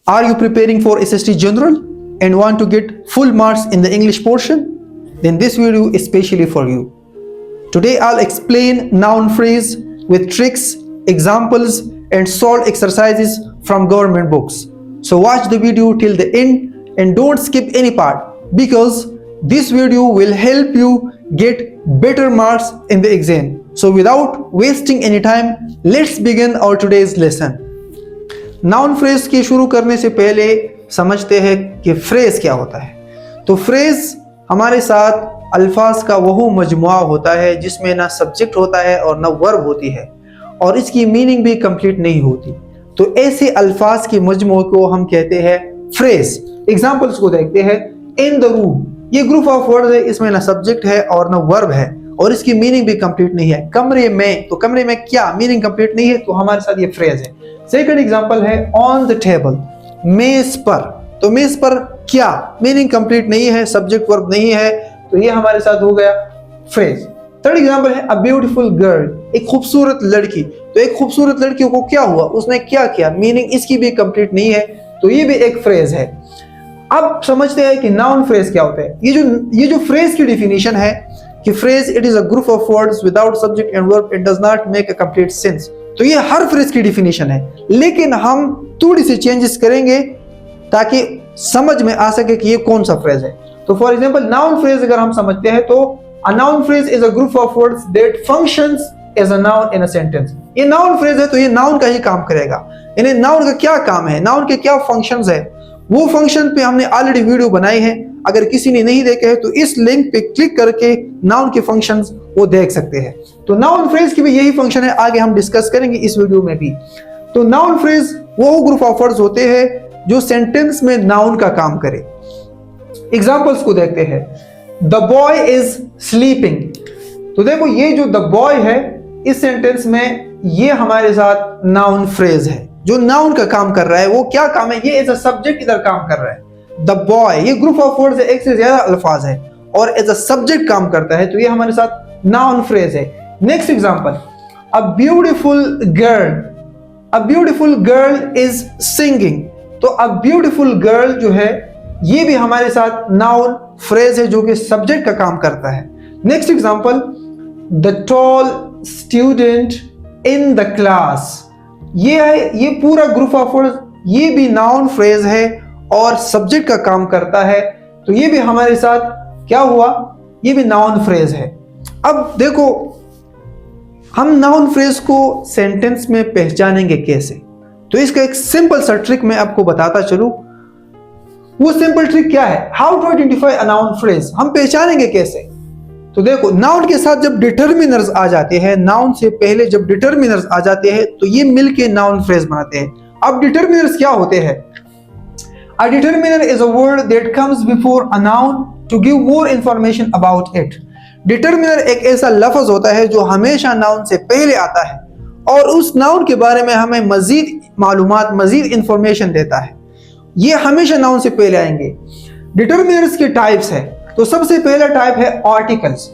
Are you preparing for SST General and want to get full marks in the English portion? Then this video is specially for you. Today I'll explain noun phrase with tricks, examples and solved exercises from government books. So watch the video till the end and don't skip any part because this video will help you get better marks in the exam. So without wasting any time, let's begin our today's lesson. Noun phrase की शुरू करने से पहले समझते हैं कि phrase क्या होता है। तो फ्रेज हमारे साथ अल्फाज का वो मजमुआ होता है जिसमें ना सब्जेक्ट होता है और ना वर्ब होती है और इसकी मीनिंग भी कंप्लीट नहीं होती। तो ऐसे अल्फाज के मजमुए को हम कहते हैं फ्रेज। एग्जांपल्स को देखते हैं। इन द रूम, ये ग्रुप ऑफ वर्ड्स है, इसमें ना सब्जेक्ट है और ना वर्ब है और इसकी मीनिंग भी कंप्लीट नहीं है। कमरे में, तो कमरे में क्या मीनिंग कंप्लीट नहीं है, तो हमारे साथ ये फ्रेज है। सेकंड एग्जांपल है ऑन द टेबल, मेज पर, तो मेज पर क्या मीनिंग कंप्लीट नहीं है, सब्जेक्ट वर्ब नहीं है, तो ये हमारे साथ हो गया फ्रेज। थर्ड एग्जांपल है अ ब्यूटीफुल गर्ल, एक खूबसूरत लड़की, तो एक खूबसूरत लड़की को क्या हुआ, उसने क्या किया, मीनिंग इसकी भी कंप्लीट नहीं है, तो ये भी एक फ्रेज है। अब समझते हैं कि नाउन फ्रेज क्या होता है। ये जो फ्रेज की डेफिनेशन है कि phrase it is a group of words without subject and verb, it does not make a complete sense. तो ये हर फ्रेज की डेफिनेशन है, लेकिन हम थोड़ी सी चेंजेस करेंगे ताकि समझ में आ सके कि ये कौन सा फ्रेज है। तो फॉर एग्जांपल नाउन फ्रेज अगर हम समझते हैं तो a noun phrase is a group of words that functions as a noun in a sentence. ये नाउन फ्रेज है तो ये नाउन का ही काम करेगा। यानी नाउन का क्या काम है, नाउन के क्या फंक्शंस है, वो फंक्शन पे हमने ऑलरेडी वीडियो बनाई है। अगर किसी ने नहीं देखे हैं तो इस लिंक पे क्लिक करके नाउन के फंक्शंस वो देख सकते हैं। तो नाउन फ्रेज की भी यही फंक्शन है, आगे हम डिस्कस करेंगे इस वीडियो में भी। तो नाउन फ्रेज वो ग्रुप ऑफ वर्ड्स होते हैं जो सेंटेंस में नाउन का काम करे। एग्जांपल्स को देखते हैं। द बॉय इज स्लीपिंग, तो देखो ये जो द बॉय है इस सेंटेंस में ये हमारे साथ नाउन फ्रेज है जो नाउन का काम कर रहा है। वो क्या काम है, ये एज अ सब्जेक्ट इधर काम कर रहा है। द बॉय ये ग्रुप ऑफ वर्ड्स है, एक से ज्यादा अल्फाज है और एज अ सब्जेक्ट काम करता है, तो ये हमारे साथ नाउन फ्रेज है। Next example a beautiful girl, a beautiful girl is singing, तो अ ब्यूटीफुल गर्ल जो है ये भी हमारे साथ नाउन फ्रेज है जो कि सब्जेक्ट का काम करता है। Next example the tall student in the class, ये है, ये पूरा ग्रुप ऑफ वर्ड्स ये भी नाउन फ्रेज है और सब्जेक्ट का काम करता है, तो ये भी हमारे साथ क्या हुआ, ये भी नाउन फ्रेज है। अब देखो हम नाउन फ्रेज को सेंटेंस में पहचानेंगे कैसे, तो इसका एक सिंपल सा ट्रिक मैं आपको बताता चलूं। वो सिंपल ट्रिक क्या है, how to identify a noun phrase, हम पहचानेंगे कैसे। तो देखो नाउन के साथ जब डिटर्मिनर्स आ जाते हैं, नाउन से पहले जब डिटर्मिनर्स आ जाते हैं तो ये मिलके नाउन फ्रेज बनाते हैं। अब डिटर्मिनर्स क्या होते हैं, a determiner is a word that comes before a noun to give more information about it. Determiner एक ऐसा लफ्ज होता है जो हमेशा नाउन से पहले आता है और उस नाउन के बारे में हमें मजीद मालूमात, मजीद इंफॉर्मेशन देता है। ये हमेशा नाउन से पहले आएंगे। डिटर्मिनर्स के टाइप्स है, तो सबसे पहला टाइप है आर्टिकल्स।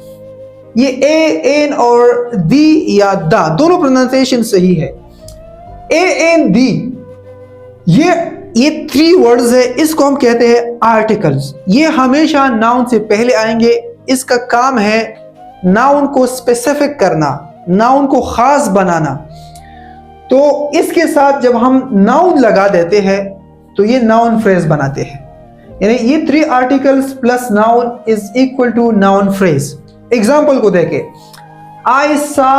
ये ए, एन और दी या दा दोनों प्रोनाउंसिएशन सही है। ए, एन, दी ये 3 वर्ड्स है, इसको हम कहते हैं आर्टिकल्स। ये हमेशा नाउन से पहले आएंगे। इसका काम है नाउन को स्पेसिफिक करना, नाउन को खास बनाना। तो इसके साथ जब हम नाउन लगा देते हैं तो ये नाउन फ्रेज बनाते हैं। यानी ये 3 articles plus noun is equal to noun phrase. Example को देखें, आई सा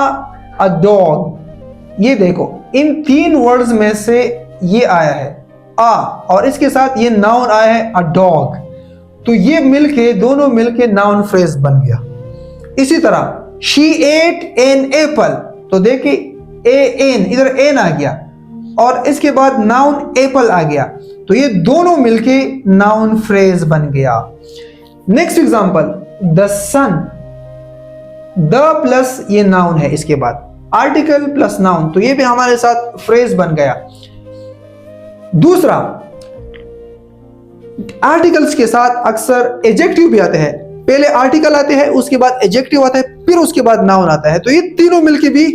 अ डॉग, ये देखो इन 3 वर्ड्स में से ये आया है आ और इसके साथ ये नाउन आया है अ डॉग, तो ये मिलके दोनों मिलके नाउन फ्रेज बन गया। इसी तरह शी एट एन एप्पल, तो देखिए ए एन, इधर एन आ गया और इसके बाद नाउन एप्पल आ गया, तो ये दोनों मिलके नाउन फ्रेज बन गया। Next example the sun, the plus ये नाउन है, इसके बाद आर्टिकल प्लस नाउन, तो ये भी हमारे साथ फ्रेज बन गया। दूसरा, आर्टिकल्स के साथ अक्सर एडजेक्टिव भी आते हैं। पहले आर्टिकल आते हैं, उसके बाद एडजेक्टिव आता है, फिर उसके बाद नाउन आता है, तो ये तीनों मिलके भी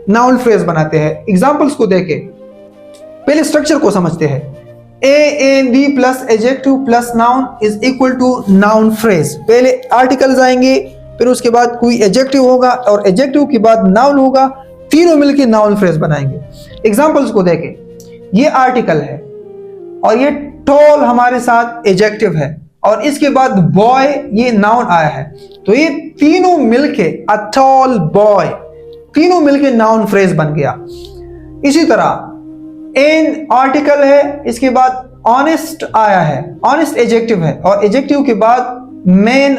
नाउन फ्रेज बनाते हैं। एग्जांपल्स को देखें, पहले स्ट्रक्चर को समझते हैं। AND plus adjective plus noun is equal to noun phrase. पहले आर्टिकल्स आएंगे, फिर उसके बाद कोई एडजेक्टिव होगा और एडजेक्टिव के बाद नाउन होगा, तीनों मिलके नाउन फ्रेज बनाएंगे। एग्जांपल्स को देखें, ये आर्टिकल है और ये टॉल हमारे साथ एडजेक्टिव है और इसके बाद बॉय ये नाउन आया है, तो ये तीनों मिलके अ टॉल बॉय, तीनों मिलके नाउन फ्रेज बन गया। इसी तरह एन आर्टिकल है, इसके बाद ऑनेस्ट आया है, ऑनेस्ट एडजेक्टिव है और एडजेक्टिव के बाद मैन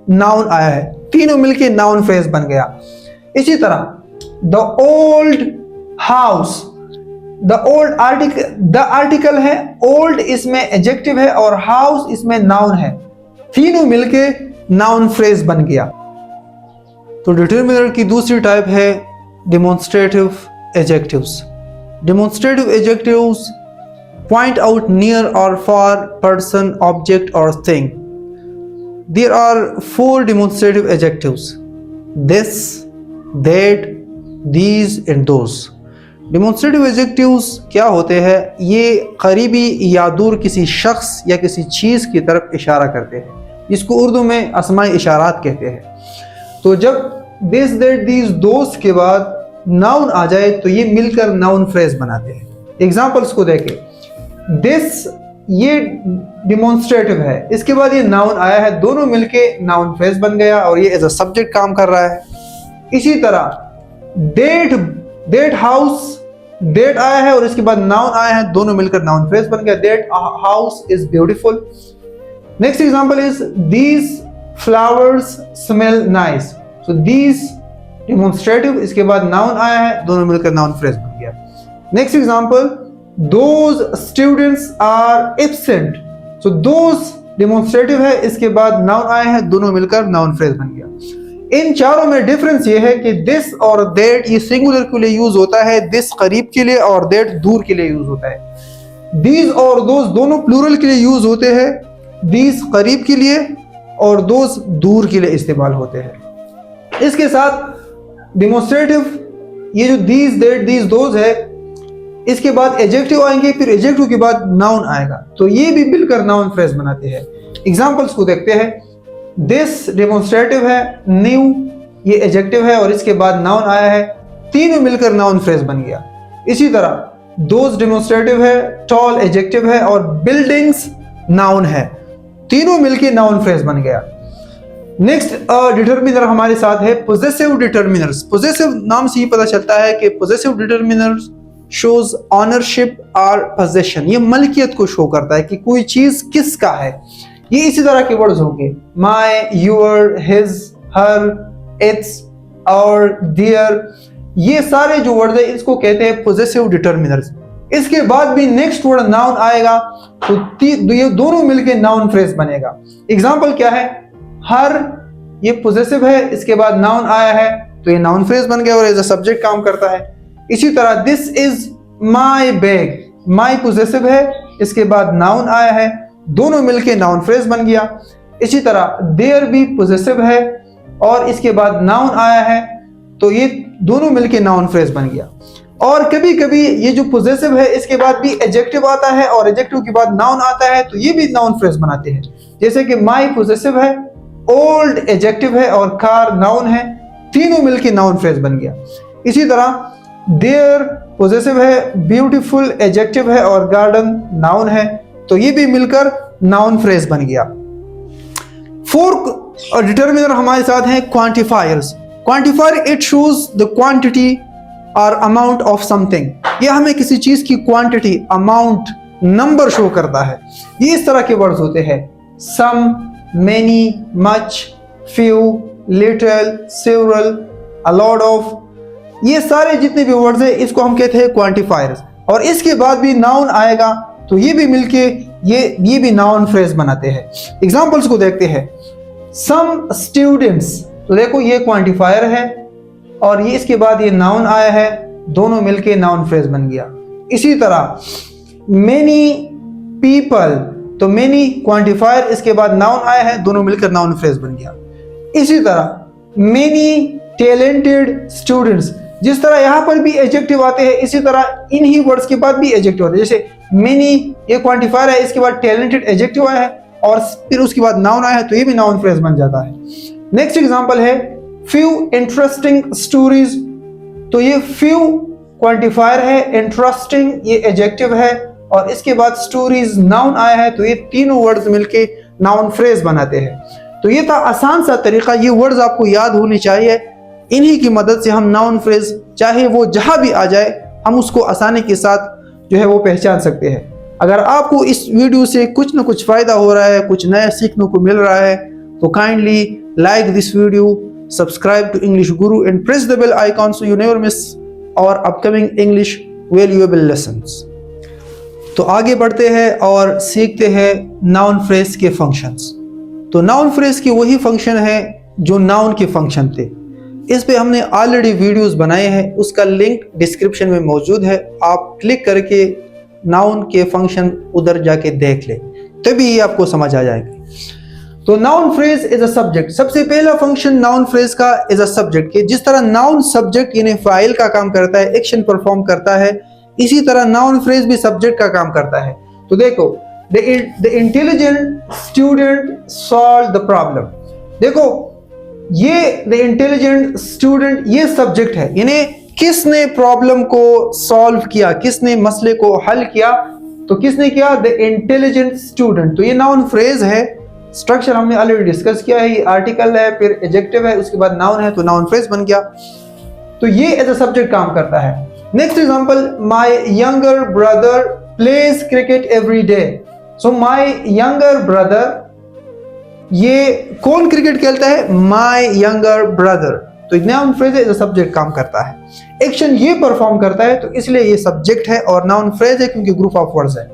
नाउन आया है, तीनों मिलके नाउन फ्रेज बन गया। इसी तरह the old house, the old article, the article है, ओल्ड इसमें एडजेक्टिव है और हाउस इसमें नाउन है, तीनों मिलके नाउन फ्रेज बन गया। तो डिटरमिनर की दूसरी टाइप है demonstrative adjectives. Demonstrative adjectives point out near or far person, object or thing. There are 4 demonstrative adjectives: this, that, these and those. Demonstrative adjectives क्या होते हैं? ये करीबी या दूर किसी शख्स या किसी चीज़ की तरफ इशारा करते हैं, इसको उर्दू में अस्माए इशारात कहते हैं। तो जब this, that, these, those के बाद नाउन आ जाए तो ये मिलकर नाउन फ्रेज बनाते हैं। एग्जांपल्स को देखें, दिस ये डिमॉन्स्ट्रेटिव है, इसके बाद ये नाउन आया है, दोनों मिलके नाउन फ्रेज बन गया और ये एज अ सब्जेक्ट काम कर रहा है। इसी तरह डेट, डेट हाउस, डेट आया है और इसके बाद नाउन आया है, दोनों मिलकर नाउन फ्रेज बन गया, that house is beautiful. Next example is these flowers smell nice. So these demonstrative, इसके बाद नाउन आया है, दोनों मिलकर नाउन फ्रेज बन गया। Next example, those students are absent. So those demonstrative है, इसके बाद नाउन आया है, दोनों मिलकर नाउन फ्रेज बन गया। इन चारों में डिफरेंस ये है कि दिस और दैट ये सिंगुलर के लिए यूज होता है, दिस करीब के लिए और दैट दूर के लिए यूज होता है। दीज और दोज दोनों प्लूरल के लिए यूज होते हैं, दीज करीब के लिए और दोज दूर के लिए इस्तेमाल होते हैं। इसके साथ डेमोन्स्ट्रेटिव ये जो दीज, दैट, दीज, दोज है, इसके बाद एडजेक्टिव आएंगे, फिर एडजेक्टिव के बाद नाउन आएगा, तो ये भी मिलकर नाउन फ्रेज बनाते हैं। एग्जांपल्स को देखते हैं, दिस डेमोन्स्ट्रेटिव है, न्यू ये एडजेक्टिव है और इसके बाद नाउन आया है, तीनों मिलकर नाउन फ्रेज बन गया। इसी तरह दोज डेमोन्स्ट्रेटिव है, टॉल एडजेक्टिव है और बिल्डिंग्स नाउन है, तीनों मिलकर नाउन फ्रेज बन गया। नेक्स्ट डिटरमिनर हमारे साथ है पोजेसिव डिटरमिनर्स। पोजेसिव नाम से ही पता चलता है कि पोजेसिव डिटरमिनर्स शोज ऑनरशिप और पोजेशन, ये मलकियत को शो करता है कि कोई चीज किसका है। ये इसी तरह के वर्ड्स होंगे, my, your, his, her, it's और देयर, ये सारे जो वर्ड्स है इसको कहते हैं पोजेसिव डिटरमिनर्स। इसके बाद भी नेक्स्ट वर्ड नाउन आएगा तो ये दोनों मिलकर नाउन फ्रेज बनेगा। एग्जाम्पल क्या है, हर ये पोजेसिव है, इसके बाद नाउन आया है तो ये नाउन फ्रेज बन गया और एज अ सब्जेक्ट काम करता है। इसी तरह this is my bag, my possessive है, इसके बाद नाउन आया है, दोनों मिलके नाउन फ्रेज बन गया। इसी तरह देयर भी पोजेसिव है और इसके बाद नाउन आया है तो ये दोनों मिलके नाउन फ्रेज बन गया। और कभी कभी ये जो पोजेसिव है इसके बाद भी एडजेक्टिव आता है और एडजेक्टिव के बाद नाउन आता है तो ये भी नाउन फ्रेज बनाते हैं। जैसे कि माय पोजेसिव है, ओल्ड एडजेक्टिव है और कार नाउन है, तीनों मिलके नाउन फ्रेज बन गया। इसी तरह देयर पोजेसिव है, ब्यूटीफुल एडजेक्टिव है और गार्डन नाउन है, तो ये भी मिलकर नाउन फ्रेज बन गया। फोर्थ डिटरमिनर हमारे साथ हैं quantifiers. Quantifier it shows the quantity और अमाउंट ऑफ समथिंग, ये हमें किसी चीज की क्वांटिटी, अमाउंट, नंबर शो करता है। ये इस तरह के वर्ड्स होते हैं, सम, many, much, few, little, several, a lot of, ये सारे जितने भी वर्ड्स हैं इसको हम कहते हैं क्वांटिफायर्स। और इसके बाद भी नाउन आएगा तो ये भी मिलके ये भी नाउन फ्रेज बनाते हैं। एग्जांपल्स को देखते हैं, सम स्टूडेंट्स, तो देखो ये क्वांटिफायर है और ये इसके बाद ये नाउन आया है, दोनों मिलके नाउन फ्रेज बन गया। इसी तरह मेनी पीपल, तो मेनी क्वांटिफायर, इसके बाद नाउन आया है, दोनों मिलकर नाउन फ्रेज बन गया। इसी तरह मेनी टैलेंटेड स्टूडेंट्स, जिस तरह यहां पर भी एडजेक्टिव आते हैं इसी तरह इन्हीं वर्ड्स के बाद भी एडजेक्टिव आते हैं। जैसे मेनी ये क्वांटिफायर है, इसके बाद टैलेंटेड एडजेक्टिव आया है और फिर उसके बाद नाउन आया है, तो ये भी नाउन फ्रेज बन जाता है। नेक्स्ट एग्जांपल है फ्यू इंटरेस्टिंग स्टोरीज, तो ये फ्यू क्वांटिफायर है, इंटरेस्टिंग ये एडजेक्टिव है और इसके बाद स्टोरीज नाउन आया है, तो ये तीनों वर्ड्स मिलके नाउन फ्रेज बनाते हैं। तो ये था आसान सा तरीका, ये वर्ड्स आपको याद होने चाहिए, इन्हीं की मदद से हम नाउन फ्रेज चाहे वो जहां भी आ जाए हम उसको आसानी के साथ जो है वो पहचान सकते हैं। अगर आपको इस वीडियो से कुछ ना कुछ फायदा हो रहा है, कुछ नया सीखने को मिल रहा है, तो kindly like this video, subscribe to English Guru and press the bell icon so you never miss our upcoming English valuable lessons. तो आगे बढ़ते हैं और सीखते हैं नाउन फ्रेज के फंक्शंस। तो नाउन फ्रेज की वही फंक्शन है जो नाउन के फंक्शन थे, इस पे हमने ऑलरेडी वीडियोस बनाए हैं, उसका लिंक डिस्क्रिप्शन में मौजूद है, आप क्लिक करके नाउन के फंक्शन उधर जाके देख लें, तभी ये आपको समझ आ जाएगा। तो noun phrase is a subject, सबसे पहला फंक्शन नाउन फ्रेज का इज अ सब्जेक्ट के, जिस तरह नाउन सब्जेक्ट यानी फाइल का काम करता है, एक्शन परफॉर्म करता है, इसी तरह नाउन फ्रेज भी सब्जेक्ट का काम करता है। तो देखो, the intelligent student solve the problem, देखो ये द इंटेलिजेंट स्टूडेंट ये सब्जेक्ट है, यानी किसने प्रॉब्लम को सॉल्व किया, किसने मसले को हल किया, तो किसने किया, द इंटेलिजेंट स्टूडेंट। तो ये नाउन फ्रेज है, स्ट्रक्चर हमने ऑलरेडी डिस्कस किया है, ये आर्टिकल है, फिर एडजेक्टिव है, उसके बाद नाउन है, तो नाउन फ्रेज बन गया। तो ये एज अ सब्जेक्ट काम करता है। Next example, my younger brother pledge cricket every day, so my younger brother, ये कौन क्रिकेट खेलता है, माय यंगर ब्रदर, तो नाउन फ्रेज है, सब्जेक्ट काम करता है, एक्शन ये परफॉर्म करता है, तो इसलिए ये सब्जेक्ट है और नाउन फ्रेज है क्योंकि ग्रुप ऑफ वर्ड्स है।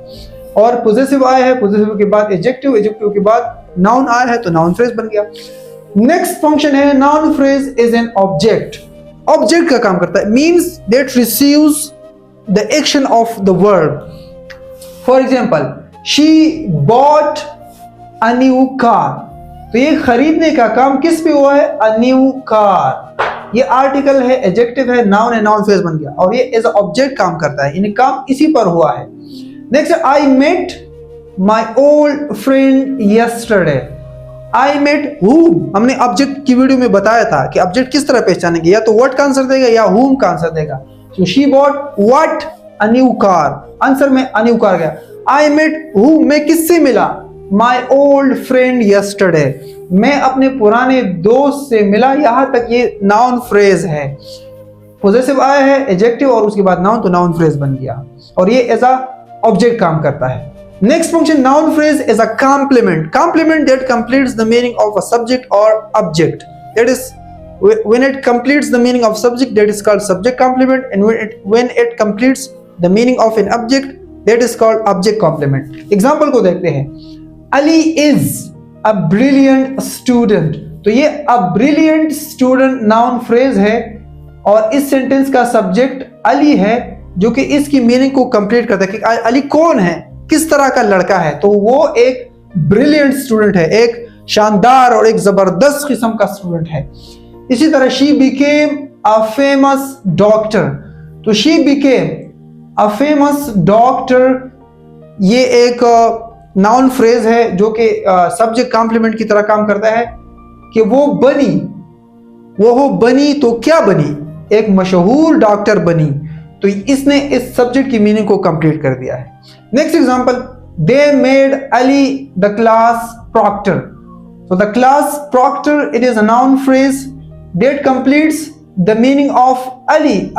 और पॉजेसिव आया है, पॉजेसिव के बाद एडजेक्टिव, एडजेक्टिव के बाद नाउन आया है, तो नाउन फ्रेज बन गया। नेक्स्ट फंक्शन है noun phrase is an object, object का काम करता है, means that receives the action of the verb. For example, she bought a new car, तो ये खरीदने का काम किस पे हुआ है, अ न्यू कार, ये आर्टिकल है, एडजेक्टिव है, नाउन है, नाउन फ्रेज बन गया और ये एज ऑब्जेक्ट काम करता है, यानी काम इसी पर हुआ है। Next, I met my old friend yesterday, I met whom, हमने ऑब्जेक्ट की वीडियो में बताया था कि ऑब्जेक्ट किस तरह पहचानेंगे, या तो व्हाट का आंसर देगा या हूम का आंसर देगा। तो she bought what a new car, answer में अ न्यू कार गया। आई मेट हूम, मैं किससे मिला, माई ओल्ड फ्रेंड यस्टरडे, मैं अपने पुराने दोस्त से मिला, यहां तक ये नाउन फ्रेज है, पॉजेसिव आया है, एडजेक्टिव और उसके बाद नाउन, तो नाउन फ्रेज बन गया और ये एज अ ऑब्जेक्ट काम करता है। Next function noun phrase is a complement, complement that completes the meaning of a subject और object, that is when it completes the meaning of subject, that is called subject complement, and when it completes the meaning of an object, that is called object complement। Example को देखते हैं, Ali is a brilliant student, तो ये a brilliant student noun phrase है और इस sentence का subject Ali है, जो कि इसकी मीनिंग को कंप्लीट करता है कि अली कौन है, किस तरह का लड़का है, तो वो एक ब्रिलियंट स्टूडेंट है, एक शानदार और एक जबरदस्त किस्म का स्टूडेंट है। इसी तरह she became a famous doctor, तो she became a famous doctor, ये एक नाउन फ्रेज है जो कि सब्जेक्ट कॉम्प्लीमेंट की तरह काम करता है कि वो बनी, वो हो बनी, तो क्या बनी, एक मशहूर डॉक्टर बनी, तो इसने इस सब्जेक्ट की मीनिंग को कंप्लीट कर दिया है। Next example, they made Ali the class proctor, so the class proctor, it is a noun phrase that completes the meaning of Ali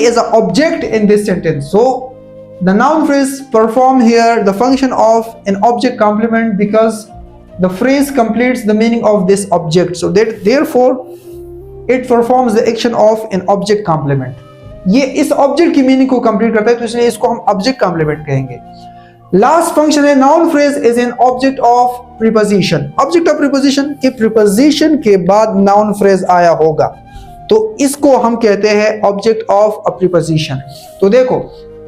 is an object in this sentence, so the noun phrase perform here the function of an object complement because the phrase completes the meaning of this object, so that therefore it performs the action of an object complement। ये इस object की meaning को complete करता है, तो इसलिए इसको हम ऑब्जेक्ट कॉम्प्लीमेंट कहेंगे। लास्ट फंक्शन है noun phrase is an object of preposition, object of preposition के प्रीपोजिशन के बाद नाउन फ्रेज आया होगा, तो इसको हम कहते हैं ऑब्जेक्ट ऑफ अ प्रीपोजिशन। तो देखो,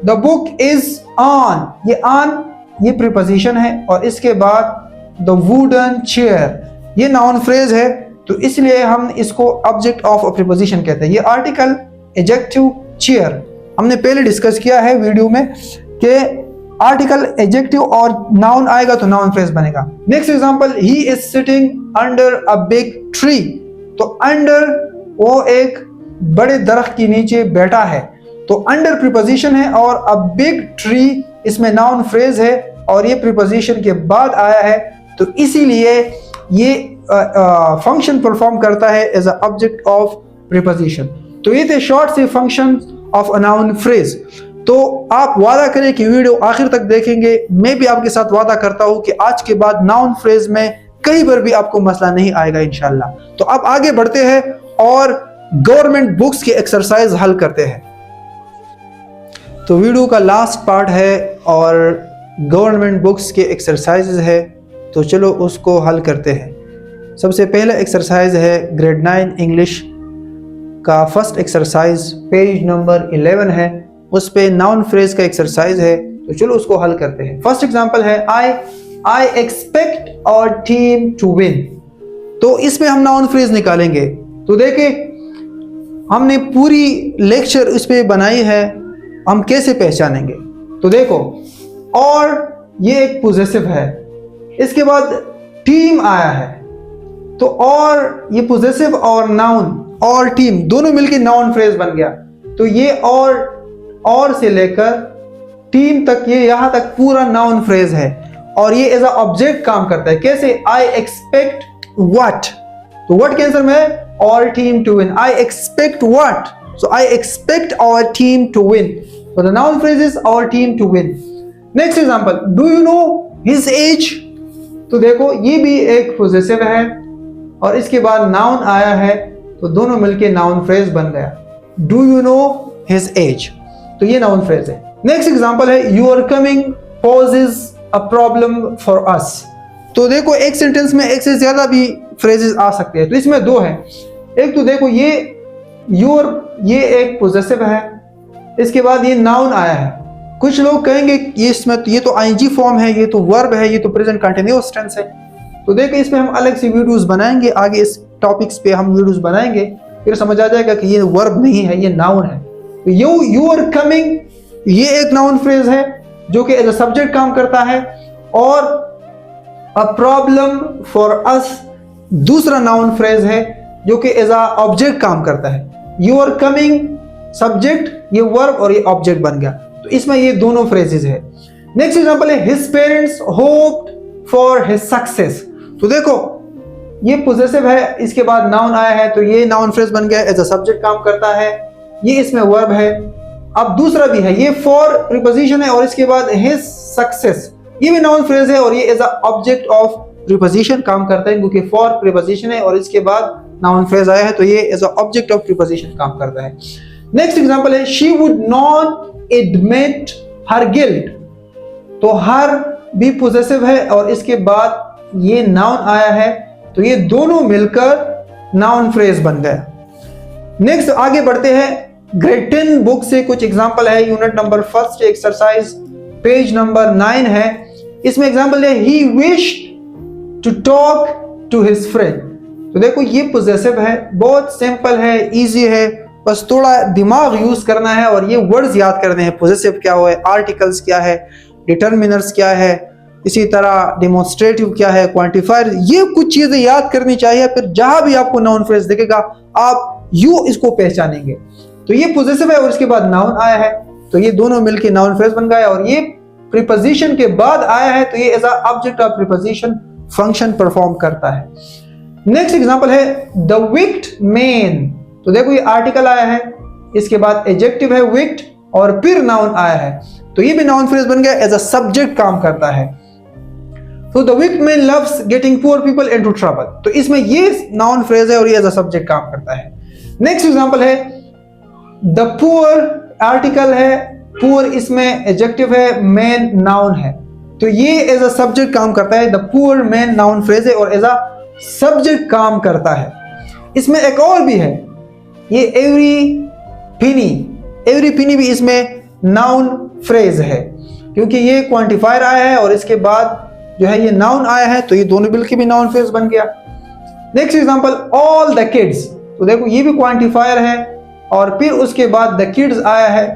द बुक इज ऑन, ये ऑन ये प्रीपोजिशन है और इसके बाद द वुडन चेयर ये नाउन फ्रेज है, तो इसलिए हम इसको ऑब्जेक्ट ऑफ अ प्रीपोजिशन कहते हैं। ये आर्टिकल, एडजेक्टिव, चेयर हमने पहले डिस्कस किया है वीडियो में कि आर्टिकल, एडजेक्टिव और नाउन आएगा तो नाउन फ्रेज बनेगा। Next example, he is sitting under a big tree. तो अंडर, वो एक बड़े दरख्त के नीचे बैठा है, तो अंडर प्रीपोजिशन है और अ बिग ट्री इसमें नाउन फ्रेज है और ये प्रीपोजिशन के बाद आया है, तो इसीलिए ये फंक्शन परफॉर्म करता है as a object of preposition. तो ये थे शॉर्ट से function of a noun phrase. तो आप वादा करें कि वीडियो आखिर तक देखेंगे। मैं भी आपके साथ वादा करता हूं कि आज के बाद नाउन फ्रेज में कहीं पर भी आपको मसला नहीं आएगा इंशाल्लाह। तो अब आगे बढ़ते हैं और गवर्नमेंट बुक्स के एक्सरसाइज हल करते हैं। तो वीडियो का लास्ट पार्ट है और गवर्नमेंट बुक्स के एक्सरसाइजेज है, तो चलो उसको हल करते हैं। सबसे पहला एक्सरसाइज है ग्रेड 9 इंग्लिश का फर्स्ट एक्सरसाइज, पेज नंबर 11 है, उस पे नाउन फ्रेज का एक्सरसाइज है, तो चलो उसको हल करते हैं। फर्स्ट एग्जांपल है I expect our team to win. तो इसमें हम नाउन फ्रेज निकालेंगे। तो देखिए हमने पूरी लेक्चर इस पे बनाई है, हम कैसे पहचानेंगे। तो देखो, और ये एक पोजेसिव है, इसके बाद टीम आया है, तो और ये पोजेसिव और नाउन और टीम दोनों मिलके नाउन फ्रेज बन गया। तो ये और से लेकर टीम तक, ये यहां तक पूरा नाउन फ्रेज है और ये एज अ ऑब्जेक्ट काम करता है। कैसे? आई एक्सपेक्ट व्हाट, तो व्हाट के आंसर में और team to win. I expect what, so I expect our team to win, so the noun phrase is our team to win. Next example, do you know his age? तो देखो ये भी एक possessive है और इसके बाद noun आया है, तो दोनों मिलके noun phrase बन गया। Do you know his age? तो ये noun phrase है। Next example है your coming poses a problem for us। तो देखो एक सेंटेंस में एक से ज्यादा भी phrases आ सकते हैं, तो इसमें दो है। एक तो देखो ये your, ये एक possessive है, इसके बाद ये नाउन आया है। कुछ लोग कहेंगे ये इसमें ये तो आईएनजी फॉर्म है, ये तो वर्ब है, ये तो प्रेजेंट कंटीन्यूअस टेंस है। तो देखिए इसमें हम अलग से वीडियोस बनाएंगे, आगे इस टॉपिक्स पे हम वीडियोस बनाएंगे, फिर समझ आ जाएगा कि ये वर्ब नहीं है, ये नाउन है। तो यू आर कमिंग, ये एक नाउन फ्रेज है जो कि एज अ सब्जेक्ट काम करता है, और अ प्रॉब्लम फॉर अस दूसरा नाउन फ्रेज है जो कि एज अ ऑब्जेक्ट काम करता है। यू आर कमिंग सब्जेक्ट, ये वर्ब और ये ऑब्जेक्ट बन गया, तो इसमें ये दोनों फ्रेजेस है। नेक्स्ट एग्जांपल है his parents hoped for his success. तो देखो ये पोजेसिव है, इसके बाद नाउन आया है, तो ये नाउन फ्रेज बन गया, एज अ सब्जेक्ट काम करता है, ये इसमें वर्ब है। अब दूसरा भी है, ये फॉर प्रीपोजिशन है और इसके बाद हिज सक्सेस, ये भी नाउन फ्रेज है और ये as a object of preposition काम करता है, क्योंकि फॉर प्रीपोजिशन है और इसके बाद नाउन फ्रेज आया है, तो ये as a object of preposition काम करता है। नेक्स्ट एग्जांपल है she would not admit her guilt. तो हर भी पोजेसिव है और इसके बाद ये नाउन आया है, तो ये दोनों मिलकर नाउन फ्रेज बन गया। नेक्स्ट आगे बढ़ते हैं, ग्रेड 10 बुक से कुछ एग्जांपल है, unit number first exercise page number 9 है। इसमें एग्जांपल है he wished to talk to his friend. तो देखो ये पोजेसिव है, बहुत सिंपल है, इजी है, बस थोड़ा दिमाग यूज करना है और ये वर्ड्स याद करने हैं। पोजेसिव क्या है, आर्टिकल्स क्या है, डिटर्मिनर्स क्या है, इसी तरह डेमोन्स्ट्रेटिव क्या है, क्वांटिफायर, ये कुछ चीजें याद करनी चाहिए। फिर जहां भी आपको नाउन फ्रेज दिखेगा आप यू इसको पहचानेंगे। तो ये पोजेसिव है और इसके बाद नाउन आया है, तो ये दोनों मिलके नाउन फ्रेज बन गया, और ये प्रीपोजिशन के बाद आया है, तो ये as a object of preposition function perform करता है। नेक्स्ट एग्जांपल है द विक्ड मैन। तो देखो ये आर्टिकल आया है, इसके बाद एडजेक्टिव है विक्ड और फिर नाउन आया है, तो ये भी नाउन फ्रेज बन गया, एज अ सब्जेक्ट काम करता है। तो the wicked man loves getting poor people into trouble. तो इसमें ये नाउन फ्रेज है और ये एज अ सब्जेक्ट काम करता है। नेक्स्ट एग्जांपल है द पुअर, आर्टिकल है, पुअर इसमें एडजेक्टिव है, मैन नाउन है, तो ये एज अ सब्जेक्ट काम करता है। The poor man noun phrase है और एज अ सब्जेक्ट काम करता है। इसमें एक और भी है, ये एवरी पिनी भी इसमें नाउन फ्रेज है, क्योंकि ये क्वांटिफायर आया है और इसके बाद जो है ये नाउन आया है, तो ये दोनों मिलकर भी नाउन फ्रेज बन गया। Next example all the kids. तो देखो ये भी क्वांटिफायर है और फिर उसके बाद द किड्स आया है,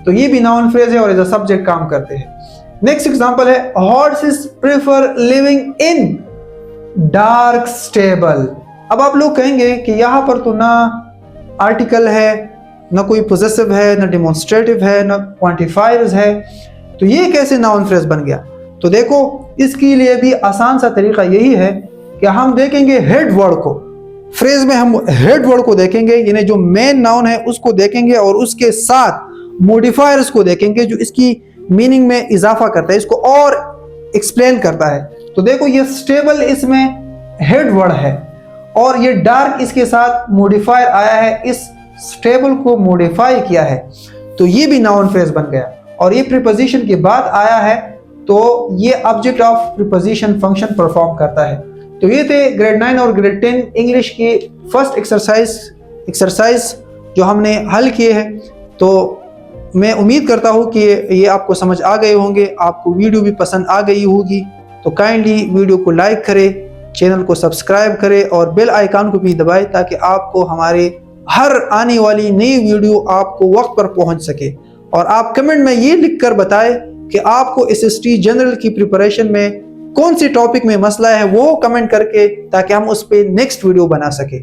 तो ये भी नाउन फ्रेज है और एज अ सब्जेक्ट काम करते हैं। नेक्स्ट एग्जांपल है horses prefer living in dark stable. अब आप लोग कहेंगे कि यहाँ पर तो ना आर्टिकल है, ना कोई पोजेसिव है, ना डेमोन्स्ट्रेटिव है, ना क्वांटिफायर्स है, तो ये कैसे नाउन फ्रेज बन गया? तो देखो इसके लिए भी आसान सा तरीका यही है कि हम देखेंगे हेड वर्ड को, फ्रेज में हम हेड वर्ड को देखेंगे, यानी जो मेन नाउन है उसको देखेंगे और उसके साथ मॉडिफायर्स को देखेंगे जो इसकी मीनिंग में इजाफा करता है, इसको और एक्सप्लेन करता है। तो देखो ये स्टेबल इसमें हेड वर्ड है और ये डार्क इसके साथ मॉडिफायर आया है, इस स्टेबल को मॉडिफाई किया है, तो ये भी नाउन फ्रेज बन गया। और ये प्रीपोजिशन के बाद आया है तो ये object of preposition function perform करता है। तो ये थे ग्रेड 9 और ग्रेड 10 इंग्लिश की फर्स्ट एक्सरसाइज जो हमने हल किए हैं। तो मैं उम्मीद करता हूँ कि ये आपको समझ आ गए होंगे, आपको वीडियो भी पसंद आ गई होगी। तो काइंडली वीडियो को लाइक करें, चैनल को सब्सक्राइब करें और बेल आइकन को भी दबाएं ताकि आपको हमारे हर आने वाली नई वीडियो आपको वक्त पर पहुंच सके। और आप कमेंट में ये लिखकर बताएं कि आपको SST जनरल की प्रिपरेशन में कौन सी टॉपिक में मसला है, वो कमेंट करके, ताकि हम उस पर नेक्स्ट वीडियो बना सके।